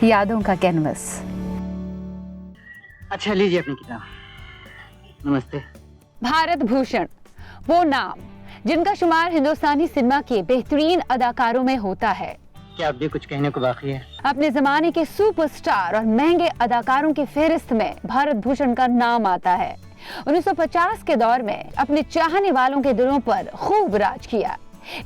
यादों का कैनवस। अच्छा लीजिए अपनी किताब। नमस्ते। भारत भूषण, वो नाम जिनका शुमार हिंदुस्तानी सिनेमा के बेहतरीन अदाकारों में होता है। क्या अब भी कुछ कहने को बाकी है? अपने जमाने के सुपरस्टार और महंगे अदाकारों की फेहरिस्त में भारत भूषण का नाम आता है। 1950 के दौर में अपने चाहने वालों के दिलों पर खूब राज किया।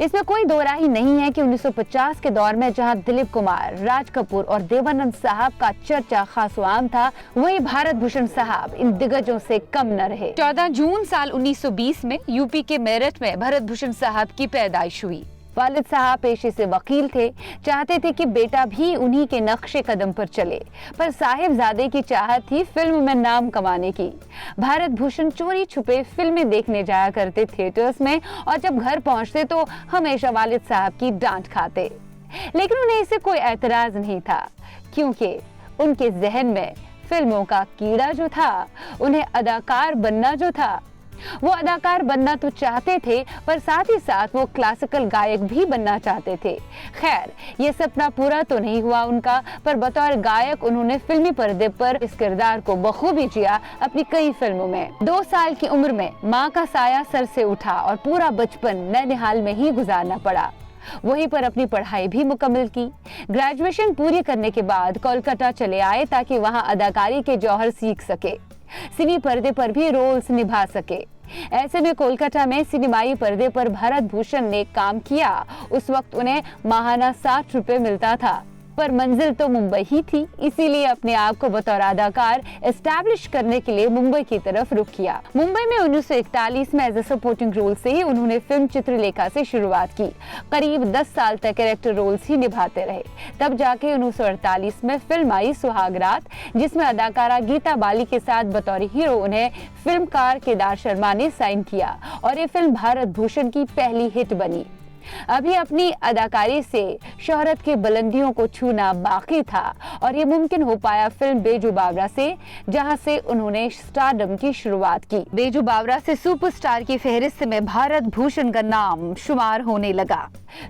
इसमें कोई दो राय नहीं है कि 1950 के दौर में जहां दिलीप कुमार, राज कपूर और देवानंद साहब का चर्चा खासो आम था, वहीं भारत भूषण साहब इन दिग्गजों से कम न रहे। 14 जून साल 1920 में यूपी के मेरठ में भारत भूषण साहब की पैदाइश हुई। वालिद साहब पेशे से वकील थे, चाहते थे कि बेटा भी उन्हीं के नक्शे कदम पर चले, पर साहिबजादे की चाहत थी फिल्म में नाम कमाने की। भारत भूषण चोरी छुपे फिल्में देखने जाया करते थिएटर्स में, और जब घर पहुंचते तो हमेशा वालिद साहब की डांट खाते। लेकिन उन्हें इससे कोई एतराज नहीं था, क्योंकि उनके जहन में फिल्मों का कीड़ा जो था, उन्हें अदाकार बनना जो था, वो अदाकार बनना तो चाहते थे, पर साथ ही साथ वो क्लासिकल गायक भी बनना चाहते थे। खैर, ये सपना पूरा तो नहीं हुआ उनका, पर बतौर गायक उन्होंने फिल्मी पर्दे पर इस किरदार को बखूबी जिया अपनी कई फिल्मों में। 2 साल की उम्र में माँ का साया सर से उठा और पूरा बचपन नैनीहाल में ही गुजारना पड़ा। वहीं पर अपनी पढ़ाई भी मुकम्मल की। ग्रेजुएशन पूरी करने के बाद कोलकाता चले आए ताकि वहां अदाकारी के जौहर सीख सके, सिनी पर्दे पर भी रोल्स निभा सके। ऐसे में कोलकाता में सिनेमाई पर्दे पर भारत भूषण ने काम किया। उस वक्त उन्हें माहाना 60 रुपए मिलता था, पर मंजिल तो मुंबई ही थी, इसीलिए अपने आप को बतौर अदाकार एस्टैब्लिश करने के लिए मुंबई की तरफ रुख किया। मुंबई में 1941 में एज ए सपोर्टिंग रोल से ही उन्होंने फिल्म चित्रलेखा से शुरुआत की। करीब 10 साल तक कैरेक्टर रोल्स ही निभाते रहे। तब जाके 1948 में फिल्म आई सुहागरात, जिसमें अदाकारा गीता बाली के साथ बतौर हीरो उन्हें फिल्मकार केदार शर्मा ने साइन किया, और ये फिल्म भारत भूषण की पहली हिट बनी। अभी अपनी अदाकारी से शोहरत की बुलंदियों को छूना बाकी था, और ये मुमकिन हो पाया फिल्म बेजू बावरा से, जहां से उन्होंने स्टारडम की शुरुआत की। बेजू बावरा से सुपरस्टार की फेहरिस्त में भारत भूषण का नाम शुमार होने लगा।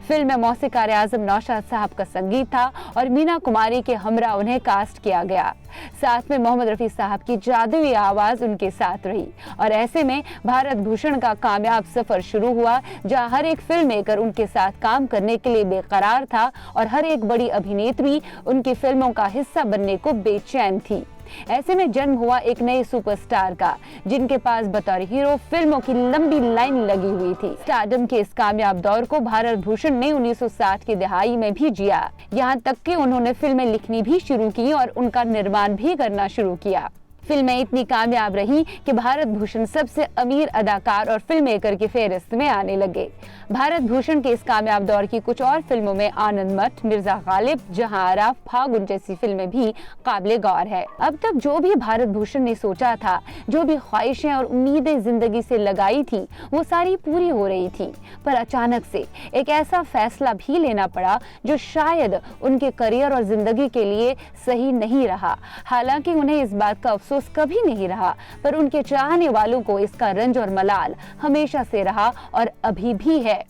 फिल्म में मौसीकार आजम नौशाद साहब का संगीत था और मीना कुमारी के हमरा उन्हें कास्ट किया गया। साथ में मोहम्मद रफी साहब की जादुई आवाज उनके साथ रही, और ऐसे में भारत भूषण का कामयाब सफर शुरू हुआ, जहां हर एक फिल्म मेकर उनके साथ काम करने के लिए बेकरार था, और हर एक बड़ी अभिनेत्री उनकी फिल्मों का हिस्सा बनने को बेचैन थी। ऐसे में जन्म हुआ एक नए सुपरस्टार का, जिनके पास बतौर हीरो फिल्मों की लंबी लाइन लगी हुई थी। स्टारडम के इस कामयाब दौर को भारत भूषण ने 1960 की दहाई में भी जिया। यहाँ तक कि उन्होंने फिल्में लिखनी भी शुरू की और उनका निर्माण भी करना शुरू किया। फिल्में इतनी कामयाब रही कि भारत भूषण सबसे अमीर अदाकार और फिल्म मेकर की फेहरिस्त में आने लगे। भारत भूषण के इस कामयाब दौर की कुछ और फिल्मों में आनंद मठ, मिर्जा गालिब, जहां आरा, फागुन जैसी फिल्में भी काबिले गौर है। अब तक जो भी भारत भूषण ने सोचा था, जो भी ख्वाहिशें और उम्मीदें जिंदगी से लगाई थी, वो सारी पूरी हो रही थी। पर अचानक से एक ऐसा फैसला भी लेना पड़ा जो शायद उनके करियर और जिंदगी के लिए सही नहीं रहा। हालांकि उन्हें इस बात का अफसोस कभी नहीं रहा, पर उनके चाहने वालों को इसका रंज और मलाल हमेशा से रहा और अभी भी है।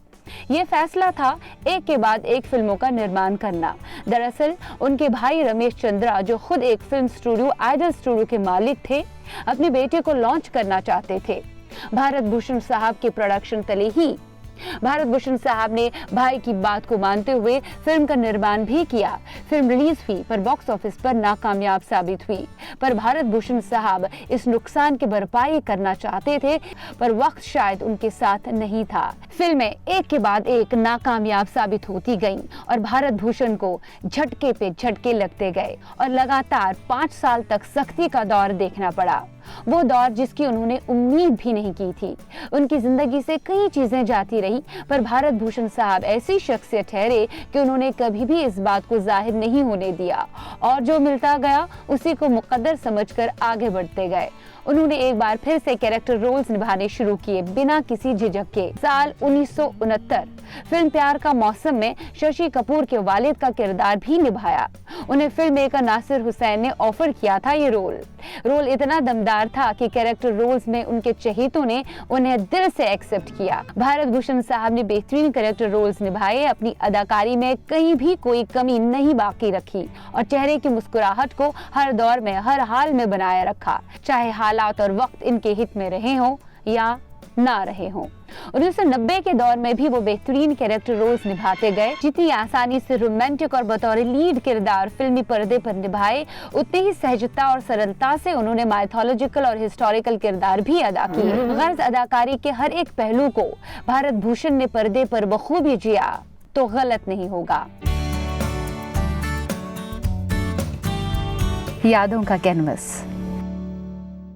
ये फैसला था एक के बाद एक फिल्मों का निर्माण करना। दरअसल उनके भाई रमेश चंद्रा, जो खुद एक फिल्म स्टूडियो आइडल स्टूडियो के मालिक थे, अपने बेटे को लॉन्च करना चाहते थे। भारत भूषण साहब के प्रोडक्शन तले ही भारत भूषण साहब ने भाई की बात को मानते हुए फिल्म का निर्माण भी किया। फिल्म रिलीज हुई, पर बॉक्स ऑफिस पर नाकामयाब साबित हुई। पर भारत भूषण साहब इस नुकसान की भरपाई करना चाहते थे, पर वक्त शायद उनके साथ नहीं था। फिल्में एक के बाद एक नाकामयाब साबित होती गईं, और भारत भूषण को झटके पे झटके लगते गए, और लगातार 5 साल तक सख्ती का दौर देखना पड़ा। वो दौर जिसकी उन्होंने उम्मीद भी नहीं की थी। उनकी जिंदगी से कई चीजें जाती रही, पर भारत भूषण साहब ऐसी शख्सियत ठहरे कि उन्होंने कभी भी इस बात को जाहिर नहीं होने दिया, और जो मिलता गया उसी को मुकद्दर समझकर आगे बढ़ते गए। उन्होंने एक बार फिर से कैरेक्टर रोल्स निभाने शुरू किए, बिना किसी झिझक के। साल 1969 फिल्म प्यार का मौसम में शशि कपूर के वालिद का किरदार भी निभाया। उन्हें फिल्म मेकर नासिर हुसैन ने ऑफर किया था ये रोल। रोल इतना दमदार था कि कैरेक्टर रोल्स में उनके चहेतों ने उन्हें दिल से एक्सेप्ट किया। भारत भूषण साहब ने बेहतरीन कैरेक्टर रोल्स निभाए, अपनी अदाकारी में कहीं भी कोई कमी नहीं बाकी रखी और चेहरे की मुस्कुराहट को हर दौर में हर हाल में बनाए रखा, चाहे हालात और वक्त इनके हित में रहे हों या ना रहे हों। 1990 के दौर में भी वो बेहतरीन कैरेक्टर रोल्स निभाते गए। जितनी आसानी से रोमांटिक और बतौर लीड किरदार फिल्मी पर्दे पर निभाए, उतनी ही सहजता और सरलता से उन्होंने माइथोलॉजिकल और हिस्टोरिकल किरदार भी अदा किए। गर्ज अदाकारी के हर एक पहलू को भारत भूषण ने पर्दे पर बखूबी जिया तो गलत नहीं होगा। यादों का कैनवस।